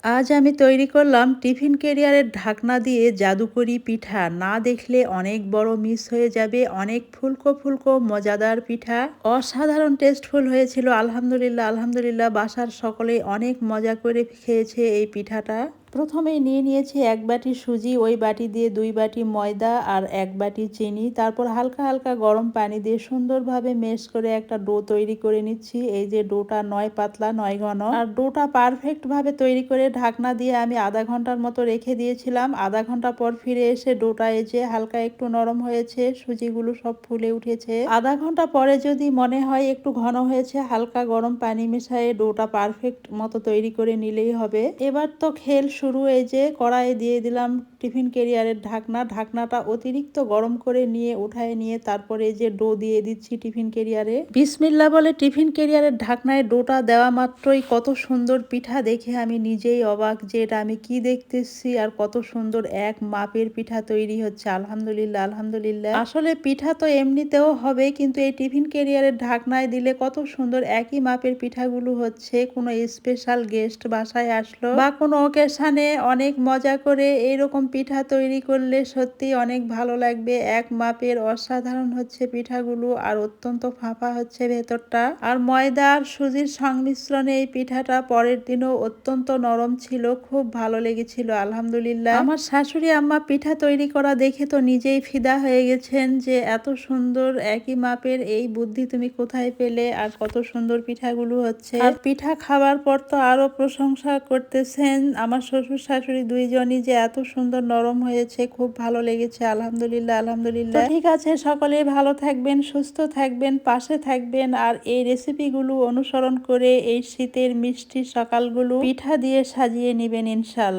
আজ আমি তৈরি করলাম টিফিন ক্যারিয়ারের ঢাকনা দিয়ে জাদুকরি পিঠা। না দেখলে অনেক বড় মিস হয়ে যাবে। অনেক ফুলকো ফুলকো মজাদার পিঠা, অসাধারণ টেস্টফুল হয়েছিল। আলহামদুলিল্লাহ আলহামদুলিল্লাহ, বাসার সকলেই অনেক মজা করে খেয়েছে এই পিঠাটা। প্রথমেই নিয়ে নিয়েছি 1 বাটি সুজি, ওই বাটি দিয়ে 2 বাটি ময়দা আর 1 বাটি চিনি। তারপর হালকা হালকা গরম পানি দিয়ে সুন্দরভাবে মেশ করে একটা ডো তৈরি করে নিচ্ছি। এই যে ডোটা নয় পাতলা নয় ঘন, আর ডোটা পারফেক্ট ভাবে তৈরি করে ঢাকনা দিয়ে আমি আধা ঘন্টার মতো রেখে দিয়েছিলাম। আধা ঘন্টা পর ফিরে এসে ডোটা এই যে হালকা একটু নরম হয়েছে, সুজিগুলো সব ফুলে উঠেছে। আধা ঘন্টা পরে যদি মনে হয় একটু ঘন হয়েছে, হালকা গরম পানি মিশিয়ে ডোটা পারফেক্ট মতো তৈরি করে নিলেই হবে। এবার তো খেল শুরু। এই যে কড়াইয়ে দিয়ে দিলাম টিফিন ক্যারিয়ারের ঢাকনা। ঢাকনাটা অতিরিক্ত গরম করে নিয়ে উঠায় নিয়ে তারপরে এই যে ডো দিয়ে দিচ্ছি টিফিন ক্যারিয়ারে। বিসমিল্লাহ বলে টিফিন ক্যারিয়ারের ঢাকনায় ডোটা দেওয়া মাত্রই কত সুন্দর পিঠা দেখে আমি নিজেই অবাক যে এটা আমি কি দেখতেছি, আর কত সুন্দর এক মাপের পিঠা তৈরি হচ্ছে। আলহামদুলিল্লাহ আলহামদুলিল্লাহ। আসলে পিঠা তো এমনিতেও হবে, কিন্তু এই টিফিন ক্যারিয়ারের ঢাকনায় দিলে কত সুন্দর একই মাপের পিঠাগুলো হচ্ছে। কোনো স্পেশাল গেস্ট বাসায় আসলো বা কোনো ওকেশনে অনেক মজা করে এইরকম পিঠা তৈরি করলে সত্যি অনেক ভালো লাগবে। এক মাপের অসাধারণ হচ্ছে পিঠাগুলো, আর অত্যন্ত ফাঁপা হচ্ছে ভেতরটা। আর ময়দা আর সুজির সংমিশ্রণে এই পিঠাটা পরের দিনও অত্যন্ত নরম ছিল, খুব ভালো লেগেছিল আলহামদুলিল্লাহ। আমার শাশুড়ি আম্মা পিঠা তৈরি করা দেখে তো নিজেই ফিদা হয়ে গেছেন যে এত সুন্দর একই মাপের এই বুদ্ধি তুমি কোথায় পেলে, আর কত সুন্দর পিঠাগুলো হচ্ছে। আর পিঠা খাবার পর তো আরো প্রশংসা করতেছেন আমার শ্বশুর শাশুড়ি দুইজনই যে এত সুন্দর নরম হয়েছে, খুব ভালো লেগেছে। আলহামদুলিল্লাহ আলহামদুলিল্লাহ। ঠিক আছে, সকলে ভালো থাকবেন, সুস্থ থাকবেন, পাশে থাকবেন, আর এই রেসিপিগুলো অনুসরণ করে এই শীতের মিষ্টি সকালগুলো পিঠা দিয়ে সাজিয়ে নেবেন ইনশাআল্লাহ।